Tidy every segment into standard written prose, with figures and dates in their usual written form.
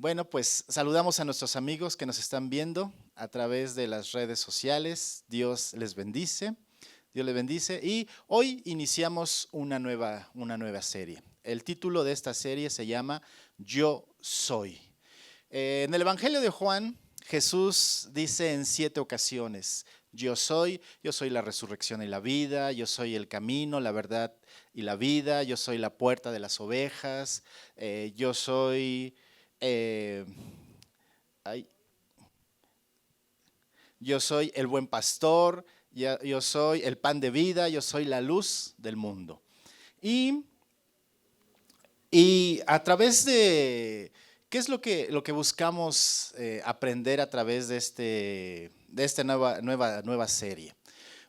Bueno, pues saludamos a nuestros amigos que nos están viendo a través de las redes sociales. Dios les bendice, Dios les bendice. Y hoy iniciamos una nueva serie. El título de esta serie se llama Yo Soy. En el Evangelio de Juan, Jesús dice en 7 ocasiones, yo soy la resurrección y la vida, yo soy el camino, la verdad y la vida, yo soy la puerta de las ovejas, yo soy... eh, ay, yo soy el buen pastor, yo soy el pan de vida, yo soy la luz del mundo. Y, y a través de, ¿qué es lo que buscamos aprender a través de esta nueva serie?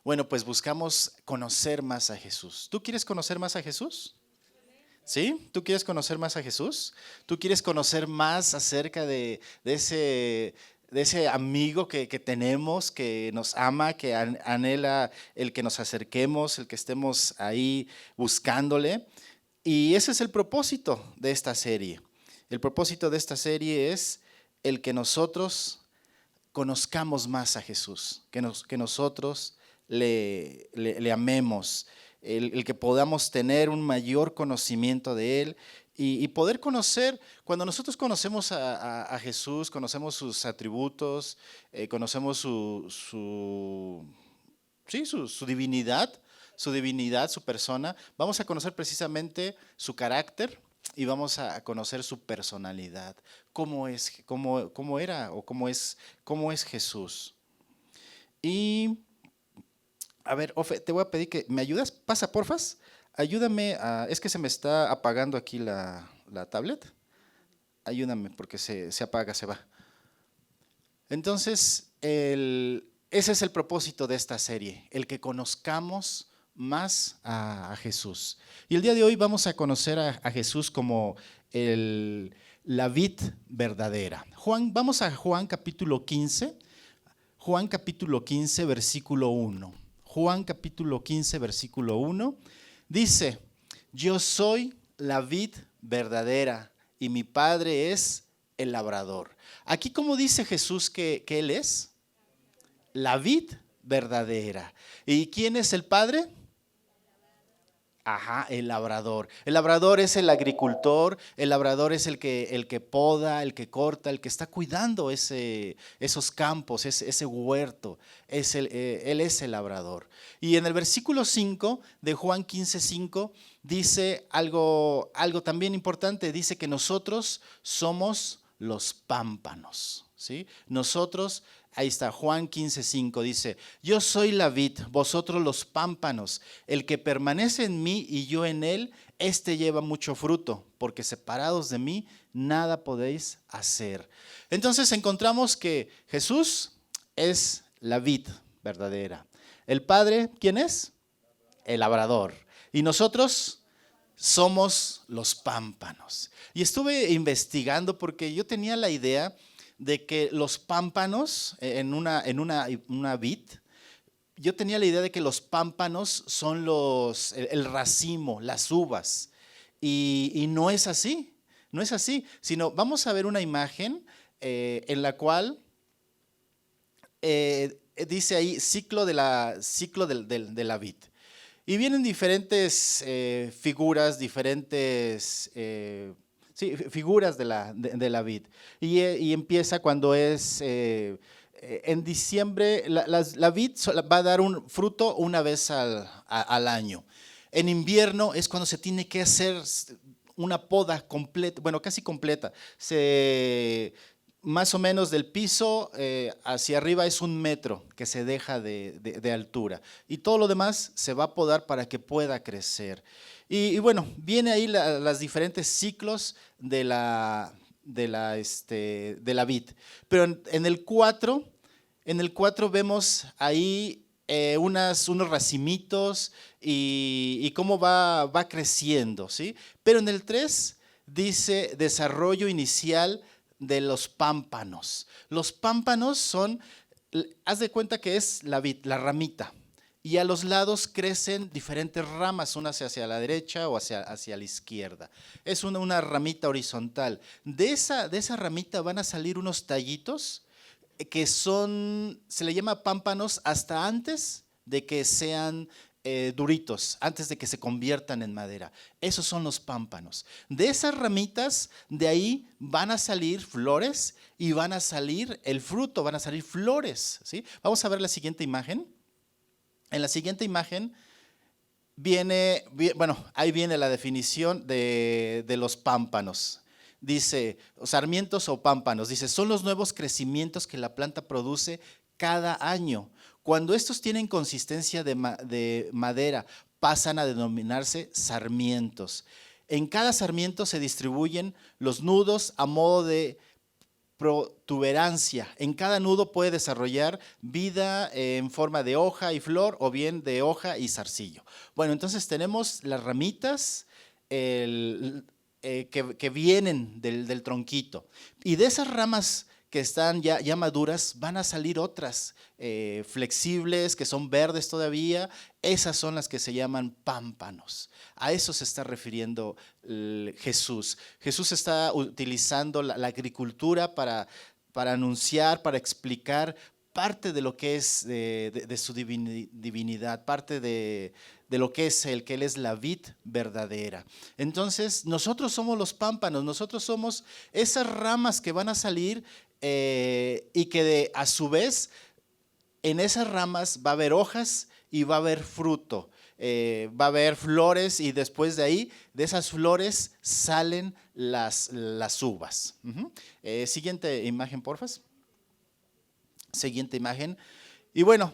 Bueno, pues buscamos conocer más a Jesús. ¿Tú quieres conocer más a Jesús? ¿Sí? ¿Tú quieres conocer más a Jesús? ¿Tú quieres conocer más acerca de ese amigo que tenemos, que nos ama, que anhela el que nos acerquemos, el que estemos ahí buscándole? Y ese es el propósito de esta serie. El propósito de esta serie es el que nosotros conozcamos más a Jesús, que nosotros le amemos, el que podamos tener un mayor conocimiento de Él y poder conocer, cuando nosotros conocemos a Jesús, conocemos sus atributos, conocemos sí, su divinidad, su persona, vamos a conocer precisamente su carácter y vamos a conocer su personalidad, cómo era o cómo es Jesús. Y, a ver, Ofe, te voy a pedir que me ayudas, pasa porfas, ayúdame es que se me está apagando aquí la tablet, ayúdame porque se apaga, se va. Entonces, ese es el propósito de esta serie, el que conozcamos más a Jesús. Y el día de hoy vamos a conocer a Jesús como la vid verdadera. Vamos a Juan capítulo 15, Juan capítulo 15, versículo 1. Juan capítulo 15, versículo 1, dice, yo soy la vid verdadera y mi Padre es el labrador. Aquí, ¿cómo dice Jesús que Él es? La vid verdadera. ¿Y quién es el Padre? Ajá, el labrador. El labrador es el agricultor, el labrador es el que poda, el que corta, el que está cuidando esos campos, ese huerto. Él es el labrador. Y en el versículo 5 de Juan 15:5 dice algo también importante, dice que nosotros somos los pámpanos, ¿sí? Nosotros, ahí está, Juan 15:5 dice, yo soy la vid, vosotros los pámpanos, el que permanece en mí y yo en él, este lleva mucho fruto, porque separados de mí nada podéis hacer. Entonces encontramos que Jesús es la vid verdadera. El Padre, ¿quién es? El labrador. Y nosotros somos los pámpanos. Y estuve investigando porque yo tenía la idea de que los pámpanos en una vid, yo tenía la idea de que los pámpanos son el racimo, las uvas. Y no es así, no es así, sino vamos a ver una imagen en la cual dice ahí ciclo de la vid. Y vienen diferentes figuras, diferentes figuras de la vid. Y empieza cuando es en diciembre, la vid va a dar un fruto una vez al año. En invierno es cuando se tiene que hacer una poda completa, bueno, casi completa. Más o menos del piso hacia arriba es 1 metro que se deja de altura. Y todo lo demás se va a podar para que pueda crecer. Y bueno, viene ahí las diferentes ciclos de la vid. Pero en el 4 vemos ahí unos racimitos y cómo va creciendo, ¿sí? Pero en el 3 dice desarrollo inicial de los pámpanos. Los pámpanos son, haz de cuenta que es la vid, la ramita. y a los lados crecen diferentes ramas, unas hacia la derecha o hacia la izquierda. Es una ramita horizontal. De esa ramita van a salir unos tallitos que se le llama pámpanos hasta antes de que sean duritos, antes de que se conviertan en madera. Esos son los pámpanos. De esas ramitas, de ahí van a salir flores y van a salir el fruto, van a salir flores, ¿sí? Vamos a ver la siguiente imagen. En la siguiente imagen ahí viene la definición de los pámpanos. Dice, sarmientos o pámpanos, dice, son los nuevos crecimientos que la planta produce cada año. Cuando estos tienen consistencia de madera, pasan a denominarse sarmientos. En cada sarmiento se distribuyen los nudos a modo de protuberancia. En cada nudo puede desarrollar vida en forma de hoja y flor o bien de hoja y zarcillo. Bueno, entonces tenemos las ramitas que vienen del tronquito. Y de esas ramas que están ya maduras, van a salir otras flexibles, que son verdes todavía. Esas son las que se llaman pámpanos. A eso se está refiriendo Jesús. Jesús está utilizando la agricultura para anunciar, para explicar parte de lo que es de su divinidad, parte de lo que es que Él es la vid verdadera. Entonces, nosotros somos los pámpanos, nosotros somos esas ramas que van a salir y que a su vez en esas ramas va a haber hojas y va a haber fruto, va a haber flores y después de ahí, de esas flores salen las uvas. Siguiente imagen, porfa. Siguiente imagen. Y bueno,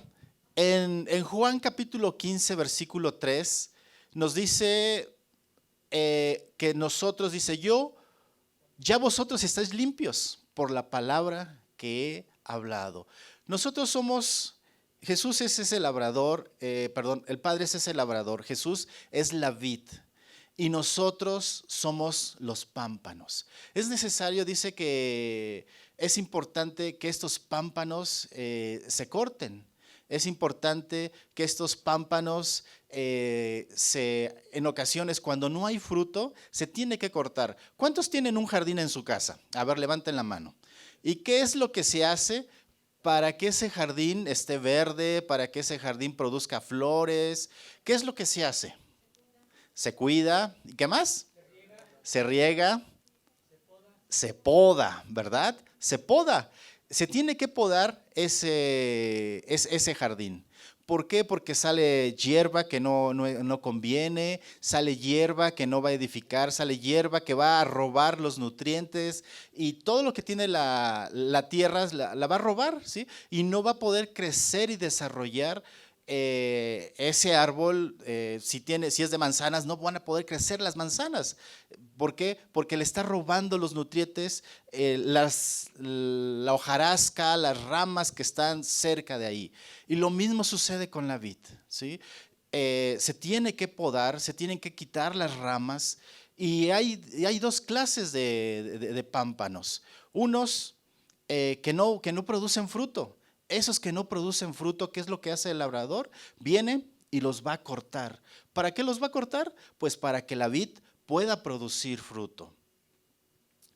en Juan capítulo 15, versículo 3, nos dice que nosotros, dice, ya vosotros estáis limpios por la palabra que he hablado. Nosotros somos, Jesús es ese labrador, el Padre es ese labrador, Jesús es la vid y nosotros somos los pámpanos. Es necesario, dice que es importante que estos pámpanos se corten. Es importante que estos pámpanos en ocasiones cuando no hay fruto se tiene que cortar. ¿Cuántos tienen un jardín en su casa? A ver, levanten la mano. ¿Y qué es lo que se hace para que ese jardín esté verde, para que ese jardín produzca flores? ¿Qué es lo que se hace? Se cuida. ¿Y qué más? Se riega. Se poda, ¿verdad? Se poda. Se tiene que podar ese jardín. ¿Por qué? Porque sale hierba que no conviene, sale hierba que no va a edificar, sale hierba que va a robar los nutrientes y todo lo que tiene la tierra la va a robar, ¿sí? Y no va a poder crecer y desarrollar ese árbol. Si es de manzanas, no van a poder crecer las manzanas. ¿Por qué? Porque le está robando los nutrientes, la hojarasca, las ramas que están cerca de ahí. Y lo mismo sucede con la vid, ¿sí? Se tiene que podar, se tienen que quitar las ramas y hay dos clases de pámpanos. Unos que no producen fruto. Esos que no producen fruto, ¿qué es lo que hace el labrador? Viene y los va a cortar. ¿Para qué los va a cortar? Pues para que la vid pueda producir fruto.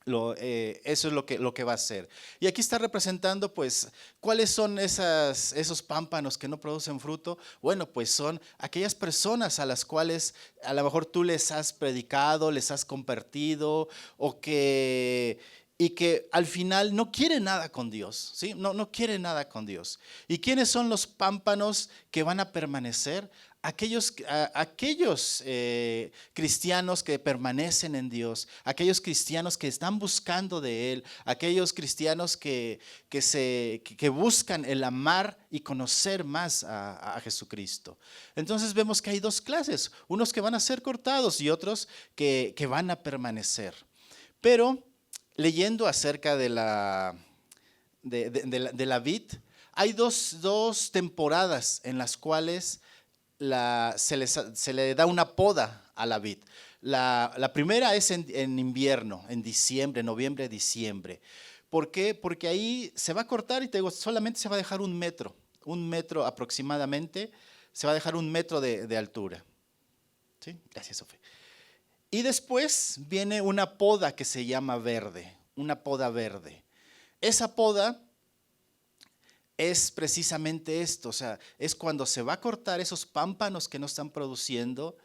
Eso es lo que va a hacer. Y aquí está representando, pues, ¿cuáles son esos pámpanos que no producen fruto? Bueno, pues son aquellas personas a las cuales a lo mejor tú les has predicado, les has compartido, y que al final no quieren nada con Dios, ¿sí? No quieren nada con Dios. ¿Y quiénes son los pámpanos que van a permanecer? Aquellos cristianos que permanecen en Dios, aquellos cristianos que están buscando de Él, aquellos cristianos que buscan el amar y conocer más a Jesucristo. Entonces vemos que hay dos clases, unos que van a ser cortados y otros que van a permanecer. Pero leyendo acerca de la vid, hay dos temporadas en las cuales se le da una poda a la vid. La primera es en invierno, en diciembre, noviembre, diciembre. ¿Por qué? Porque ahí se va a cortar y te digo, solamente se va a dejar un metro aproximadamente se va a dejar 1 metro de altura. ¿Sí? Gracias, Sofía. Y después viene una poda que se llama verde, una poda verde. Esa poda es precisamente esto, o sea, es cuando se va a cortar esos pámpanos que no están produciendo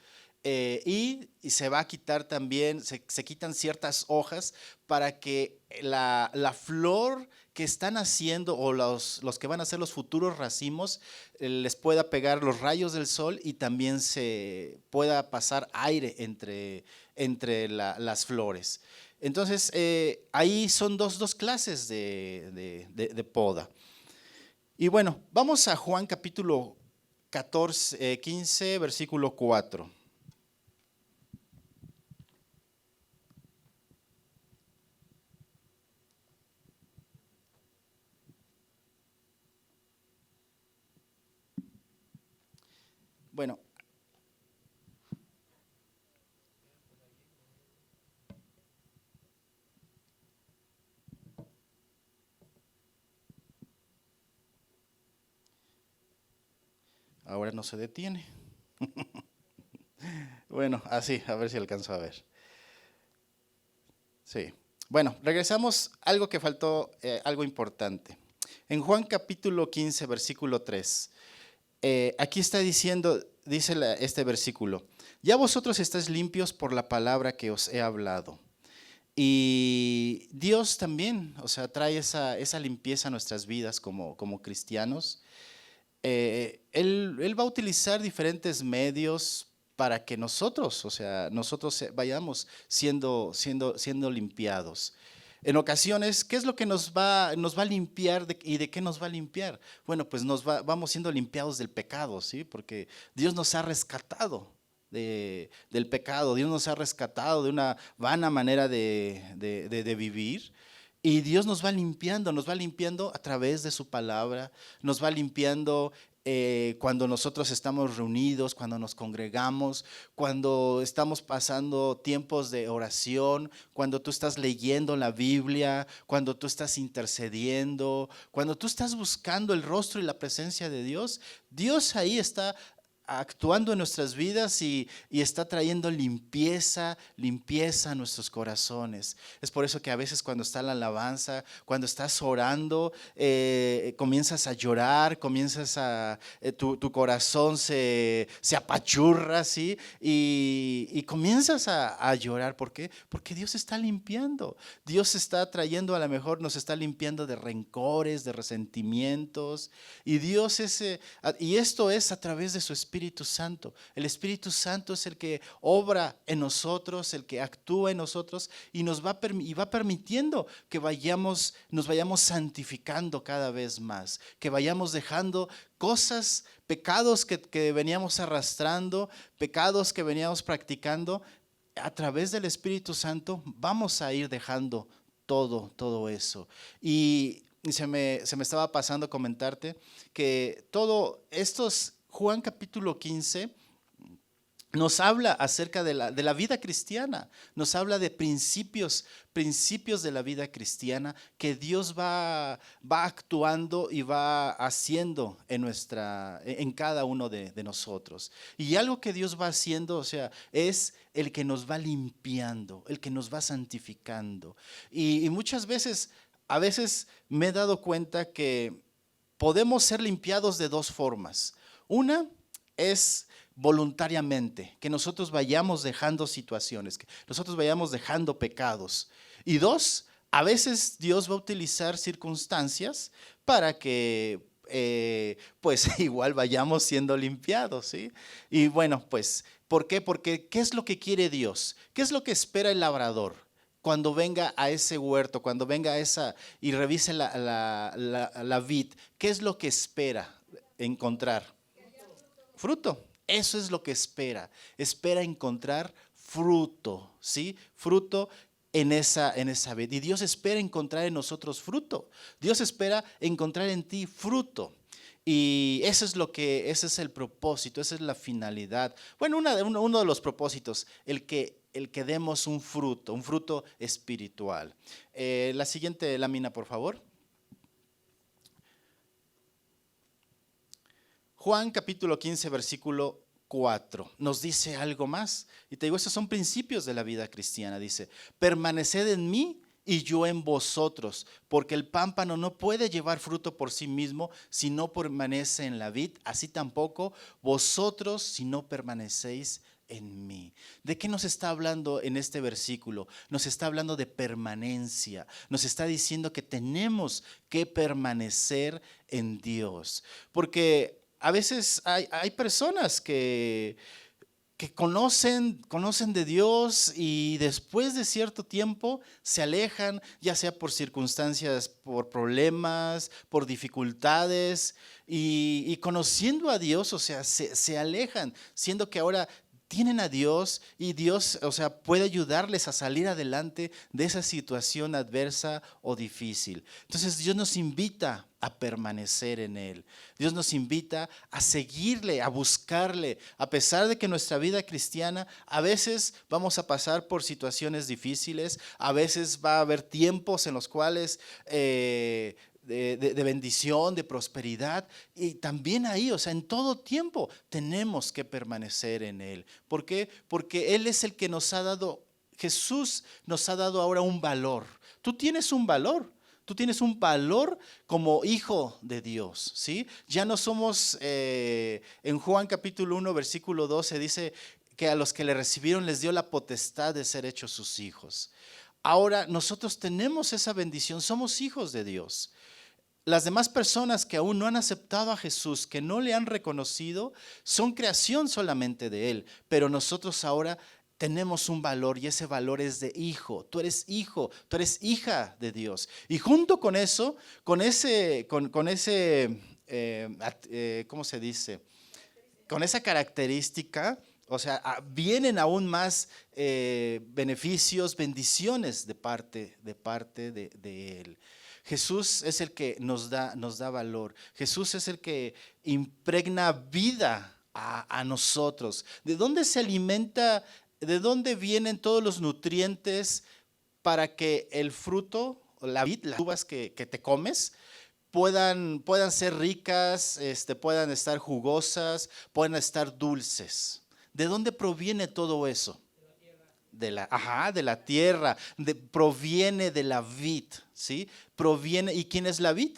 y se va a quitar también, se quitan ciertas hojas para que la flor que están haciendo o los que van a ser los futuros racimos les pueda pegar los rayos del sol y también se pueda pasar aire entre las flores. Entonces, ahí son dos clases de poda. Y bueno, vamos a Juan capítulo 15, versículo 4. Bueno, ahora no se detiene. Bueno, así, a ver si alcanzo a ver. Sí. Bueno, regresamos a algo que faltó, algo importante. En Juan capítulo 15, versículo 3, aquí está diciendo, dice este versículo, ya vosotros estáis limpios por la palabra que os he hablado. Y Dios también, o sea, trae esa limpieza a nuestras vidas como cristianos. Él va a utilizar diferentes medios para que nosotros, o sea, nosotros vayamos siendo limpiados. En ocasiones, ¿qué es lo que nos va a limpiar y de qué nos va a limpiar? Bueno, pues vamos siendo limpiados del pecado, ¿sí? Porque Dios nos ha rescatado del pecado, Dios nos ha rescatado de una vana manera de vivir. Y Dios nos va limpiando a través de su palabra, nos va limpiando cuando nosotros estamos reunidos, cuando nos congregamos, cuando estamos pasando tiempos de oración, cuando tú estás leyendo la Biblia, cuando tú estás intercediendo, cuando tú estás buscando el rostro y la presencia de Dios. Dios ahí está actuando en nuestras vidas y está trayendo limpieza a nuestros corazones. Es por eso que a veces cuando está la alabanza, cuando estás orando, comienzas a llorar, tu corazón se apachurra, ¿sí? Y comienzas a llorar. ¿Por qué? Porque Dios está limpiando. Dios está trayendo, a lo mejor nos está limpiando de rencores, de resentimientos. Y y esto es a través de su Espíritu Santo. El Espíritu Santo es el que obra en nosotros, el que actúa en nosotros y va permitiendo que nos vayamos santificando cada vez más, que vayamos dejando cosas, pecados que veníamos arrastrando, pecados que veníamos practicando. A través del Espíritu Santo vamos a ir dejando todo eso. Y se me estaba pasando comentarte que Juan capítulo 15 nos habla acerca de la vida cristiana, nos habla de principios de la vida cristiana que Dios va actuando y va haciendo en cada uno de nosotros. Y algo que Dios va haciendo, o sea, es el que nos va limpiando, el que nos va santificando. Y muchas veces, a veces me he dado cuenta que podemos ser limpiados de dos formas. Una es voluntariamente, que nosotros vayamos dejando situaciones, que nosotros vayamos dejando pecados. Y dos, a veces Dios va a utilizar circunstancias para que pues igual vayamos siendo limpiados, ¿sí? Y bueno, pues, ¿por qué? Porque ¿qué es lo que quiere Dios? ¿Qué es lo que espera el labrador? Cuando venga a ese huerto, cuando venga a y revise la vid, ¿qué es lo que espera encontrar? Fruto. Eso es lo que espera. Espera encontrar fruto, ¿sí? Fruto en esa vid. Y Dios espera encontrar en nosotros fruto. Dios espera encontrar en ti fruto. Y ese es el propósito, esa es la finalidad. Bueno, uno de los propósitos, el que demos un fruto espiritual. La siguiente lámina, por favor. Juan capítulo 15, versículo 4, nos dice algo más. Y te digo, estos son principios de la vida cristiana. Dice, permaneced en mí y yo en vosotros, porque el pámpano no puede llevar fruto por sí mismo si no permanece en la vid, así tampoco vosotros si no permanecéis en mí. ¿De qué nos está hablando en este versículo? Nos está hablando de permanencia. Nos está diciendo que tenemos que permanecer en Dios. Porque a veces hay personas que conocen de Dios y después de cierto tiempo se alejan, ya sea por circunstancias, por problemas, por dificultades, y conociendo a Dios, o sea, se alejan, siendo que ahora tienen a Dios y Dios, o sea, puede ayudarles a salir adelante de esa situación adversa o difícil. Entonces Dios nos invita a permanecer en Él. Dios nos invita a seguirle, a buscarle, a pesar de que nuestra vida cristiana a veces vamos a pasar por situaciones difíciles, a veces va a haber tiempos en los cuales de bendición, de prosperidad, y también ahí, o sea, en todo tiempo tenemos que permanecer en Él. ¿Por qué? Porque Él es el que nos ha dado, Jesús nos ha dado ahora un valor. Tú tienes un valor. Tú tienes un valor como hijo de Dios, ¿sí? Ya no somos, en Juan capítulo 1, versículo 12, dice que a los que le recibieron les dio la potestad de ser hechos sus hijos. Ahora nosotros tenemos esa bendición, somos hijos de Dios. Las demás personas que aún no han aceptado a Jesús, que no le han reconocido, son creación solamente de Él, pero nosotros ahora tenemos un valor y ese valor es de hijo. Tú eres hijo, tú eres hija de Dios. Y junto con eso, con ese, ¿cómo se dice? Con esa característica, o sea, vienen aún más beneficios, bendiciones de parte de Él. Jesús es el que nos da valor. Jesús es el que impregna vida a nosotros. ¿De dónde se alimenta? ¿De dónde vienen todos los nutrientes para que el fruto, la vid, las uvas que te comes, puedan ser ricas, puedan estar jugosas, puedan estar dulces? ¿De dónde proviene todo eso? De la tierra, proviene de la vid, ¿sí? Proviene, ¿y quién es la vid?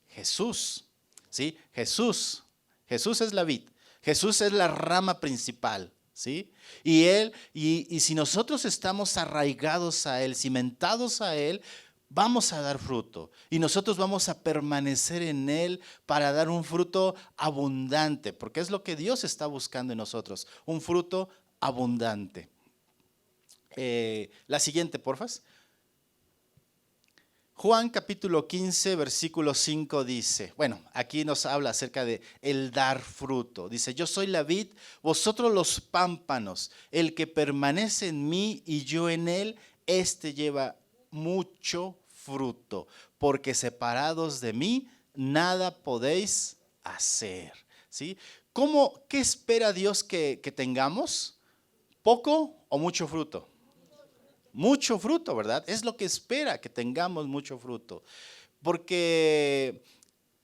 Jesús, ¿sí? Jesús es la vid, Jesús es la rama principal, ¿sí? Y Él, y si nosotros estamos arraigados a Él, cimentados a Él, vamos a dar fruto y nosotros vamos a permanecer en Él para dar un fruto abundante, porque es lo que Dios está buscando en nosotros, un fruto abundante. La siguiente, porfas. Juan capítulo 15, versículo 5 dice, bueno, aquí nos habla acerca de el dar fruto. Dice, yo soy la vid, vosotros los pámpanos, el que permanece en mí y yo en él, este lleva mucho fruto, porque separados de mí, nada podéis hacer. ¿Sí? ¿Qué espera Dios que tengamos? ¿Poco o mucho fruto? Mucho fruto, ¿verdad? Es lo que espera, que tengamos mucho fruto. Porque,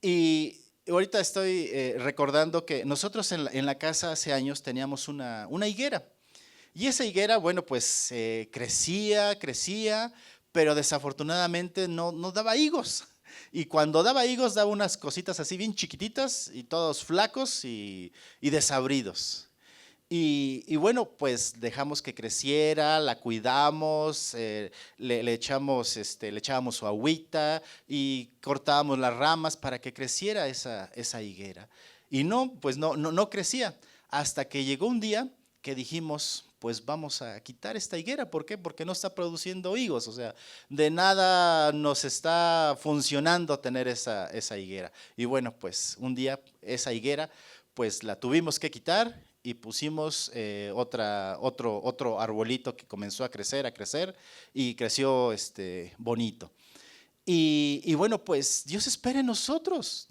y ahorita estoy recordando que nosotros en la casa hace años teníamos una higuera. Y esa higuera, bueno, pues crecía, pero desafortunadamente no daba higos. Y cuando daba higos daba unas cositas así bien chiquititas y todos flacos y desabridos. Y bueno, pues dejamos que creciera, la cuidamos, le echábamos su agüita y cortábamos las ramas para que creciera esa higuera. Y pues no crecía, hasta que llegó un día que dijimos, pues vamos a quitar esta higuera. ¿Por qué? Porque no está produciendo higos, o sea, de nada nos está funcionando tener esa higuera. Y bueno, pues un día esa higuera, pues la tuvimos que quitar y pusimos otro arbolito que comenzó a crecer y creció bonito. Y bueno, pues Dios espera en nosotros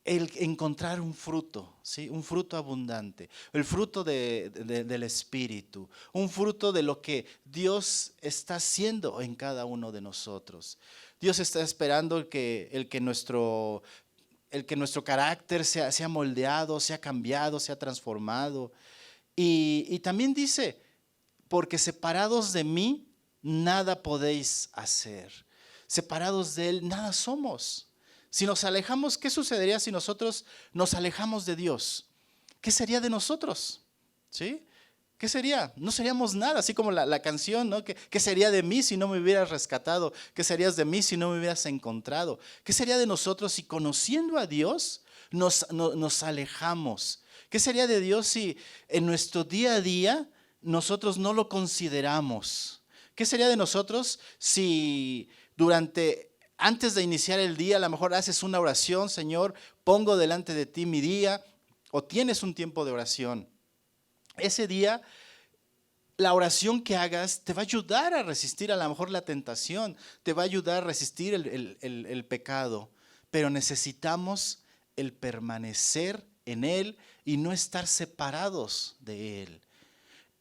el encontrar un fruto, ¿sí? Un fruto abundante, el fruto del Espíritu, un fruto de lo que Dios está haciendo en cada uno de nosotros. Dios está esperando el que nuestro el que nuestro carácter sea moldeado, sea cambiado, sea transformado. Y también dice, porque separados de mí, nada podéis hacer. Separados de Él, nada somos. Si nos alejamos, ¿qué sucedería si nosotros nos alejamos de Dios? ¿Qué sería de nosotros? ¿Sí? ¿Qué sería? No seríamos nada, así como la canción, ¿no? ¿Qué sería de mí si no me hubieras rescatado? ¿Qué serías de mí si no me hubieras encontrado? ¿Qué sería de nosotros si conociendo a Dios nos alejamos? ¿Qué sería de Dios si en nuestro día a día nosotros no lo consideramos? ¿Qué sería de nosotros si antes de iniciar el día, a lo mejor haces una oración, Señor, pongo delante de ti mi día, o tienes un tiempo de oración? Ese día, la oración que hagas te va a ayudar a resistir a lo mejor la tentación, te va a ayudar a resistir el pecado, pero necesitamos el permanecer en Él y no estar separados de Él.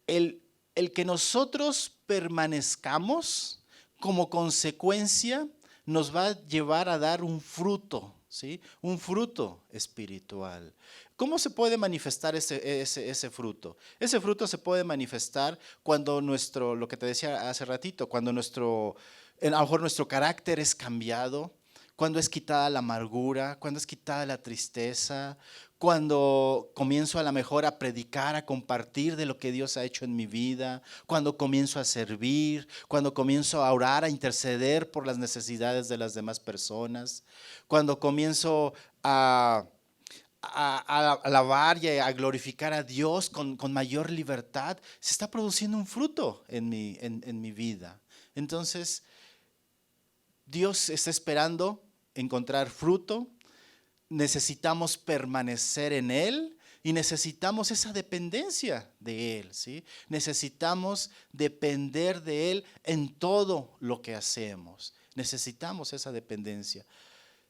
El que nosotros permanezcamos como consecuencia nos va a llevar a dar un fruto, ¿sí? Un fruto espiritual. ¿Cómo se puede manifestar ese fruto? Ese fruto se puede manifestar cuando lo que te decía hace ratito, cuando a lo mejor nuestro carácter es cambiado, cuando es quitada la amargura, cuando es quitada la tristeza, cuando comienzo a lo mejor a predicar, a compartir de lo que Dios ha hecho en mi vida, cuando comienzo a servir, cuando comienzo a orar, a interceder por las necesidades de las demás personas, cuando comienzo a alabar y a glorificar a Dios con mayor libertad, se está produciendo un fruto en mi vida. Entonces, Dios está esperando encontrar fruto. Necesitamos permanecer en Él y necesitamos esa dependencia de Él, ¿sí? Necesitamos depender de Él en todo lo que hacemos. Necesitamos esa dependencia.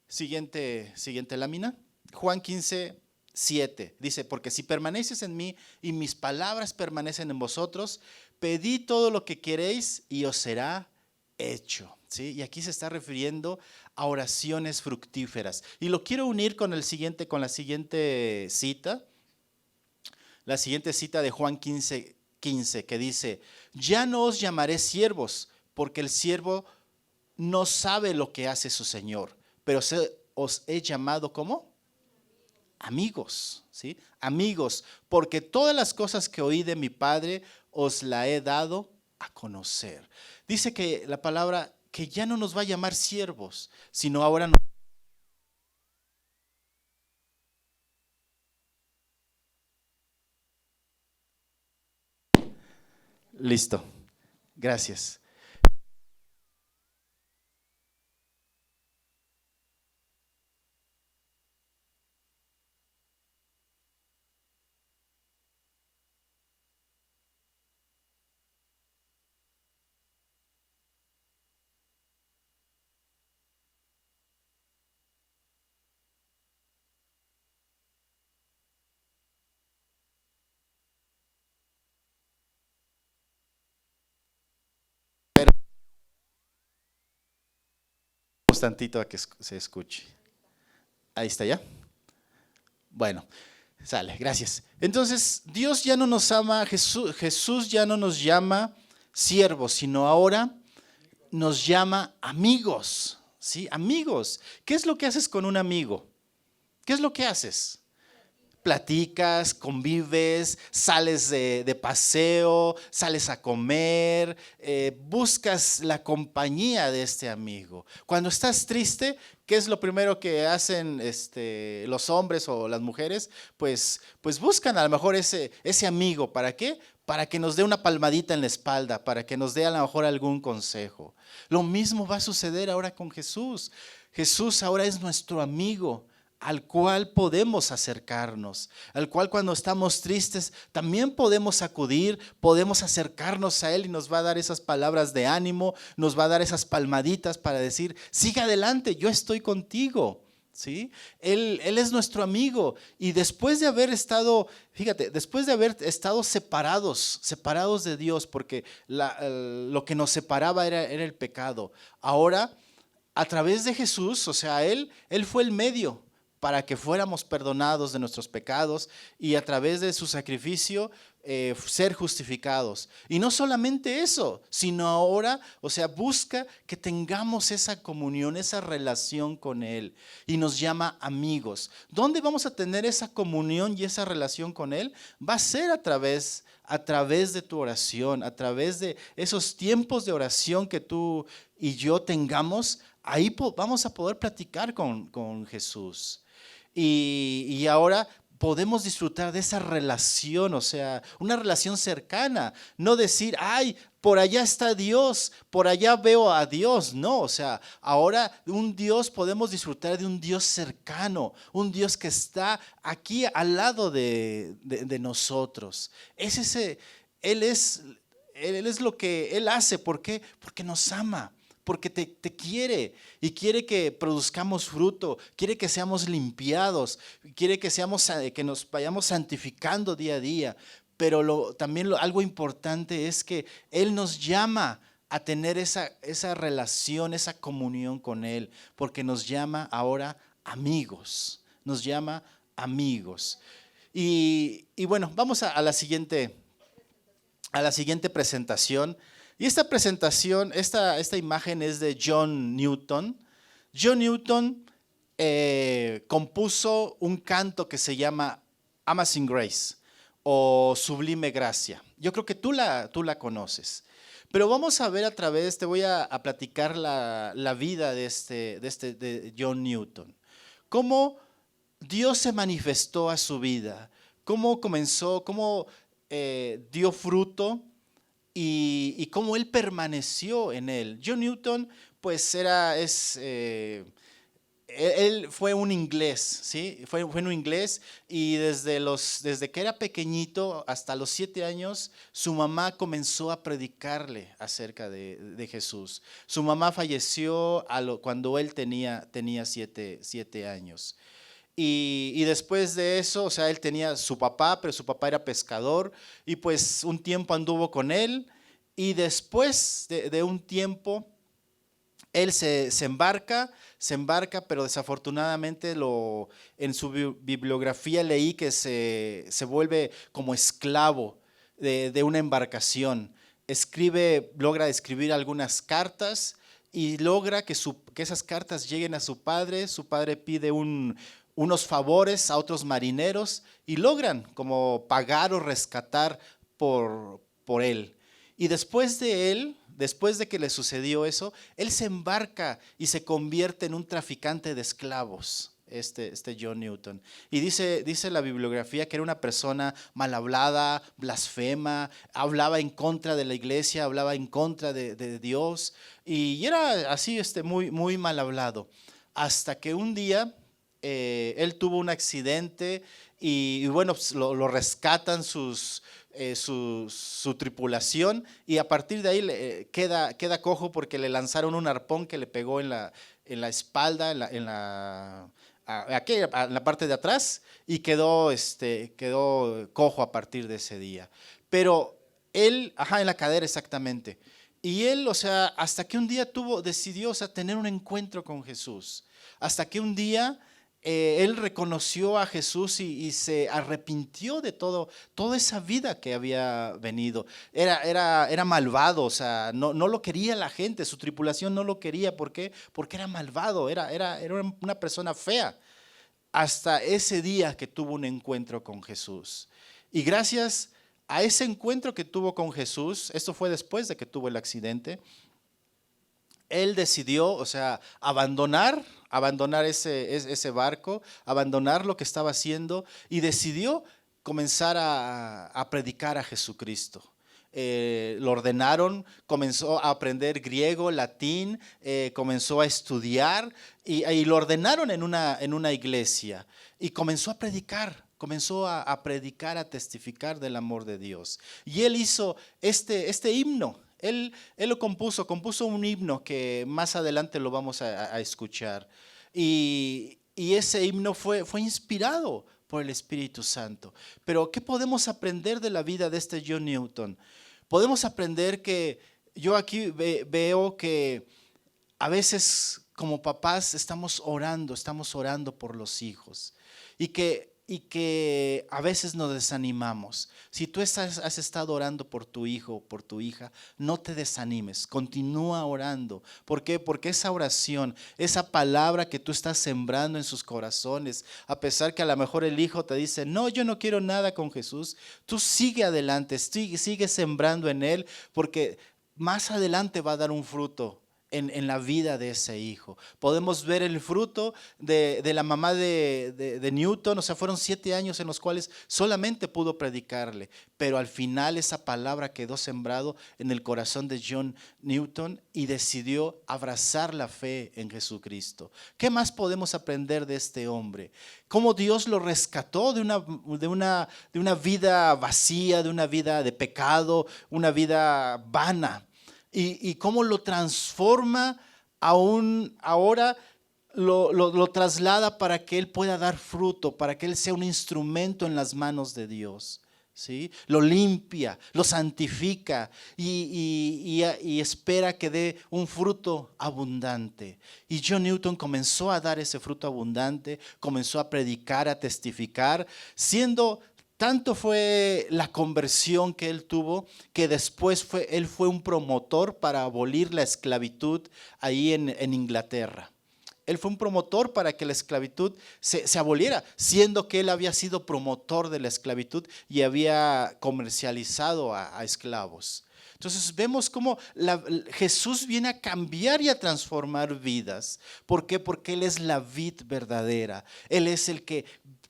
Siguiente lámina. Juan 15:7 dice, porque si permaneces en mí y mis palabras permanecen en vosotros, pedid todo lo que queréis y os será hecho. ¿Sí? Y aquí se está refiriendo a oraciones fructíferas. Y lo quiero unir con la siguiente cita. La siguiente cita de Juan 15:15, que dice, ya no os llamaré siervos, porque el siervo no sabe lo que hace su Señor, pero os he llamado ¿cómo? Amigos, ¿sí? Amigos, porque todas las cosas que oí de mi Padre os la he dado a conocer. Dice que la palabra que ya no nos va a llamar siervos, sino ahora nos... Listo, gracias. Pero un tantito a que se escuche. Ahí está ya. Bueno, sale, gracias. Entonces, Dios ya no nos ama, Jesús ya no nos llama siervos, sino ahora nos llama amigos, ¿sí? Amigos. ¿Qué es lo que haces con un amigo? ¿Qué es lo que haces? Platicas, convives, sales de paseo, sales a comer, buscas la compañía de este amigo. Cuando estás triste, ¿qué es lo primero que hacen los hombres o las mujeres? Pues buscan a lo mejor ese amigo. ¿Para qué? Para que nos dé una palmadita en la espalda, para que nos dé a lo mejor algún consejo. Lo mismo va a suceder ahora con Jesús. Jesús ahora es nuestro amigo, al cual podemos acercarnos, al cual cuando estamos tristes también podemos acudir, podemos acercarnos a Él y nos va a dar esas palabras de ánimo, nos va a dar esas palmaditas para decir, sigue adelante, yo estoy contigo. ¿Sí? Él es nuestro amigo y después de haber estado, fíjate, después de haber estado separados de Dios, porque lo que nos separaba era el pecado, ahora a través de Jesús, o sea, Él fue el medio para que fuéramos perdonados de nuestros pecados y a través de su sacrificio ser justificados. Y no solamente eso, sino ahora, o sea, busca que tengamos esa comunión, esa relación con Él y nos llama amigos. ¿Dónde vamos a tener esa comunión y esa relación con Él? Va a ser a través de tu oración, a través de esos tiempos de oración que tú y yo tengamos. Ahí vamos a poder platicar con Jesús. Y ahora podemos disfrutar de esa relación, o sea, una relación cercana. No decir, ay, por allá está Dios, por allá veo a Dios. No, o sea, ahora podemos disfrutar de un Dios cercano, un Dios que está aquí al lado de nosotros. Él es lo que Él hace. ¿Por qué? Porque nos ama. Porque te quiere y quiere que produzcamos fruto, quiere que seamos limpiados, quiere que nos vayamos santificando día a día. Pero también algo importante es que Él nos llama a tener esa relación, esa comunión con Él, porque nos llama ahora amigos, nos llama amigos. Y bueno, vamos a la siguiente presentación. Y esta presentación, esta imagen es de John Newton. John Newton compuso un canto que se llama Amazing Grace o Sublime Gracia. Yo creo que tú la conoces. Pero vamos a ver te voy a platicar la vida de John Newton. Cómo Dios se manifestó a su vida, cómo comenzó, cómo dio fruto. Y cómo él permaneció en él. John Newton, pues él fue un inglés, ¿sí? Fue un inglés y desde que era pequeñito hasta los 7 años, su mamá comenzó a predicarle acerca de Jesús. Su mamá falleció cuando él tenía 7 años. Y después de eso, o sea, él tenía su papá, pero su papá era pescador y pues un tiempo anduvo con él y después de un tiempo él se embarca, pero desafortunadamente en su bibliografía leí que se vuelve como esclavo de una embarcación. Logra escribir algunas cartas y logra que esas cartas lleguen a su padre. Su padre pide unos favores a otros marineros y logran como pagar o rescatar por él. Y después de que le sucedió eso, él se embarca y se convierte en un traficante de esclavos, John Newton. Y dice la bibliografía que era una persona mal hablada, blasfema, hablaba en contra de la iglesia, hablaba en contra de Dios y era así muy, muy mal hablado. Hasta que un día él tuvo un accidente y bueno, pues lo rescatan su tripulación y a partir de ahí queda cojo porque le lanzaron un arpón que le pegó en la espalda, en la parte de atrás y quedó cojo a partir de ese día. Pero él, en la cadera exactamente. Y él, o sea, hasta que un día decidió, o sea, tener un encuentro con Jesús. Hasta que un día él reconoció a Jesús y se arrepintió de toda esa vida que había venido. Era malvado, o sea, no lo quería la gente, su tripulación no lo quería. ¿Por qué? Porque era malvado, era una persona fea. Hasta ese día que tuvo un encuentro con Jesús. Y gracias a ese encuentro que tuvo con Jesús, esto fue después de que tuvo el accidente, él decidió, o sea, abandonar ese barco, abandonar lo que estaba haciendo y decidió comenzar a predicar a Jesucristo. Lo ordenaron, comenzó a aprender griego, latín, comenzó a estudiar y lo ordenaron en una iglesia y comenzó a predicar. Comenzó a predicar, a testificar del amor de Dios. Y él hizo este himno. Él lo compuso un himno que más adelante lo vamos a escuchar. Y ese himno fue inspirado por el Espíritu Santo. Pero ¿qué podemos aprender de la vida de John Newton? Podemos aprender que yo aquí veo que a veces como papás estamos orando por los hijos y que a veces nos desanimamos. Si tú has estado orando por tu hijo o por tu hija, no te desanimes, continúa orando. ¿Por qué? Porque esa oración, esa palabra que tú estás sembrando en sus corazones, a pesar que a lo mejor el hijo te dice, no, yo no quiero nada con Jesús, tú sigue adelante, sigue sembrando en él, porque más adelante va a dar un fruto en la vida de ese hijo. Podemos ver el fruto de la mamá de Newton, o sea, fueron 7 años en los cuales solamente pudo predicarle, pero al final esa palabra quedó sembrado en el corazón de John Newton y decidió abrazar la fe en Jesucristo. ¿Qué más podemos aprender de este hombre? Cómo Dios lo rescató de una vida vacía, de una vida de pecado, una vida vana. Y cómo lo transforma ahora lo traslada para que él pueda dar fruto, para que él sea un instrumento en las manos de Dios. ¿Sí? Lo limpia, lo santifica y espera que dé un fruto abundante. Y John Newton comenzó a dar ese fruto abundante, comenzó a predicar, a testificar, tanto fue la conversión que él tuvo, que después él fue un promotor para abolir la esclavitud ahí en Inglaterra. Él fue un promotor para que la esclavitud se aboliera, siendo que él había sido promotor de la esclavitud y había comercializado a esclavos. Entonces vemos cómo Jesús viene a cambiar y a transformar vidas. ¿Por qué? Porque Él es la vid verdadera. Él es el que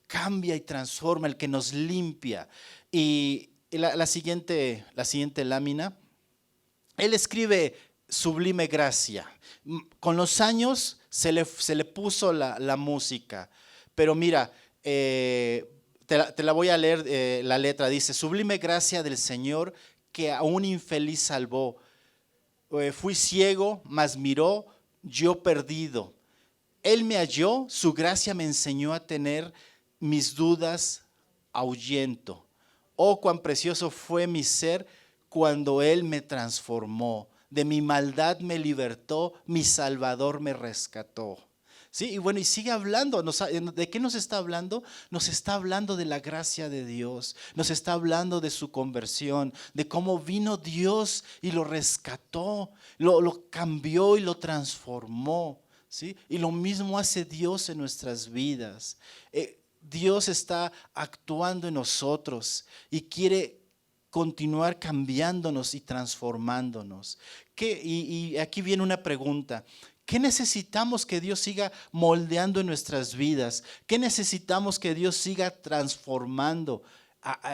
cambia y transforma, el que nos limpia. Y la siguiente lámina, él escribe Sublime Gracia. Con los años se le puso la música, pero mira, te la voy a leer, la letra dice, Sublime Gracia del Señor que a un infeliz salvó. Fui ciego, mas miró, yo perdido. Él me halló, su gracia me enseñó a tener mis dudas ahuyento. Oh, cuán precioso fue mi ser cuando Él me transformó. De mi maldad me libertó, mi Salvador me rescató. Sí, y bueno, y sigue hablando. ¿De qué nos está hablando? Nos está hablando de la gracia de Dios, nos está hablando de su conversión, de cómo vino Dios y lo rescató, lo cambió y lo transformó. ¿Sí? Y lo mismo hace Dios en nuestras vidas. Dios está actuando en nosotros y quiere continuar cambiándonos y transformándonos. Y aquí viene una pregunta. ¿Qué necesitamos que Dios siga moldeando en nuestras vidas? ¿Qué necesitamos que Dios siga transformando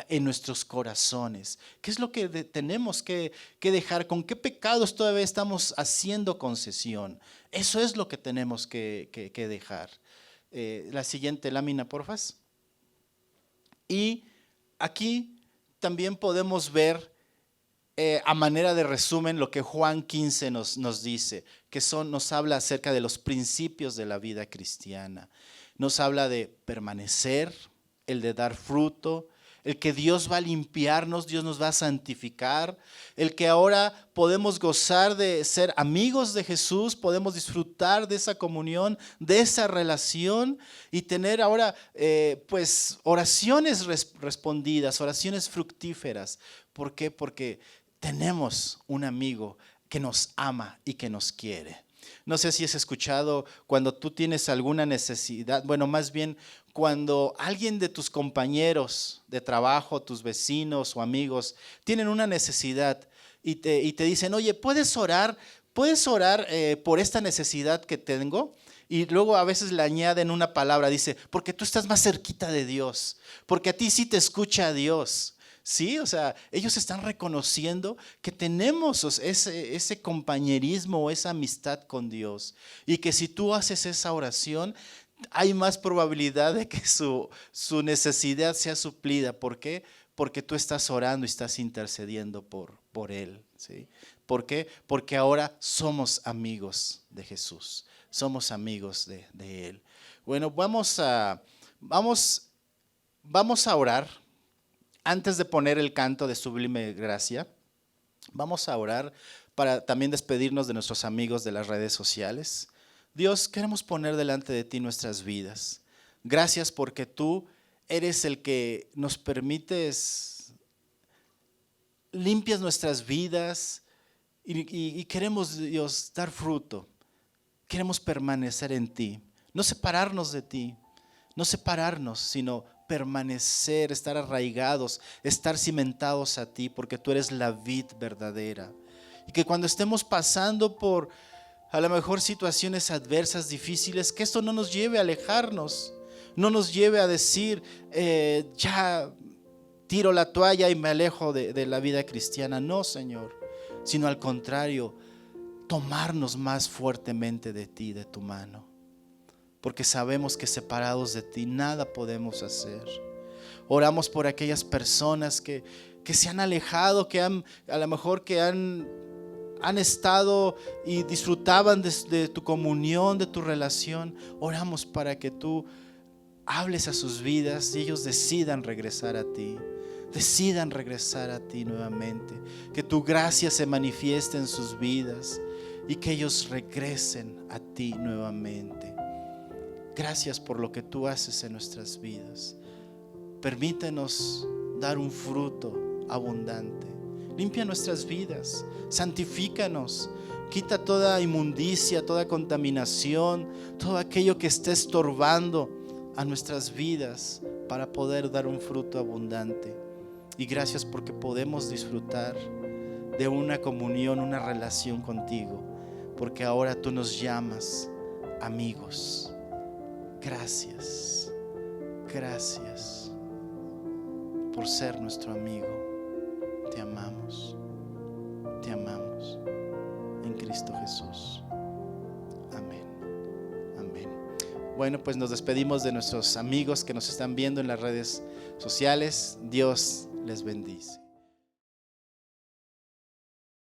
en nuestros corazones? ¿Qué es lo que tenemos que dejar? ¿Con qué pecados todavía estamos haciendo concesión? Eso es lo que tenemos que dejar. La siguiente lámina, porfa. Y aquí también podemos ver a manera de resumen lo que Juan 15 nos dice, que nos habla acerca de los principios de la vida cristiana. Nos habla de permanecer, el de dar fruto, el que Dios va a limpiarnos, Dios nos va a santificar, el que ahora podemos gozar de ser amigos de Jesús, podemos disfrutar de esa comunión, de esa relación y tener ahora pues oraciones respondidas, oraciones fructíferas. ¿Por qué? Porque tenemos un amigo que nos ama y que nos quiere. No sé si has escuchado cuando tú tienes alguna necesidad, bueno, más bien cuando alguien de tus compañeros de trabajo, tus vecinos o amigos tienen una necesidad y te dicen, oye, ¿puedes orar por esta necesidad que tengo? Y luego a veces le añaden una palabra, dice, porque tú estás más cerquita de Dios, porque a ti sí te escucha Dios. Sí, o sea, ellos están reconociendo que tenemos ese compañerismo o esa amistad con Dios y que si tú haces esa oración, hay más probabilidad de que su necesidad sea suplida. ¿Por qué? Porque tú estás orando y estás intercediendo por Él. ¿Sí? ¿Por qué? Porque ahora somos amigos de Jesús, somos amigos de Él. Bueno, vamos a orar. Antes de poner el canto de Sublime Gracia, vamos a orar para también despedirnos de nuestros amigos de las redes sociales. Dios, queremos poner delante de ti nuestras vidas. Gracias porque tú eres el que nos permites, limpias nuestras vidas y queremos, Dios, dar fruto. Queremos permanecer en ti, no separarnos de ti, no separarnos, sino permanecer, estar arraigados, estar cimentados a ti, porque tú eres la vid verdadera. Y que cuando estemos pasando por a lo mejor situaciones adversas, difíciles, que esto no nos lleve a alejarnos, no nos lleve a decir, ya tiro la toalla y me alejo de la vida cristiana. No, Señor, sino al contrario, tomarnos más fuertemente de ti, de tu mano, porque sabemos que separados de ti nada podemos hacer. Oramos por aquellas personas que se han alejado, que a lo mejor que han estado y disfrutaban de tu comunión, de tu relación. Oramos para que tú hables a sus vidas y ellos decidan regresar a ti. Decidan regresar a ti nuevamente. Que tu gracia se manifieste en sus vidas y que ellos regresen a ti nuevamente. Gracias por lo que tú haces en nuestras vidas. Permítenos dar un fruto abundante. Limpia nuestras vidas, santifícanos, quita toda inmundicia, toda contaminación, todo aquello que esté estorbando a nuestras vidas para poder dar un fruto abundante. Y gracias porque podemos disfrutar de una comunión, una relación contigo, porque ahora tú nos llamas amigos. Gracias, gracias por ser nuestro amigo. Te amamos en Cristo Jesús. Amén, amén. Bueno, pues nos despedimos de nuestros amigos que nos están viendo en las redes sociales. Dios les bendice.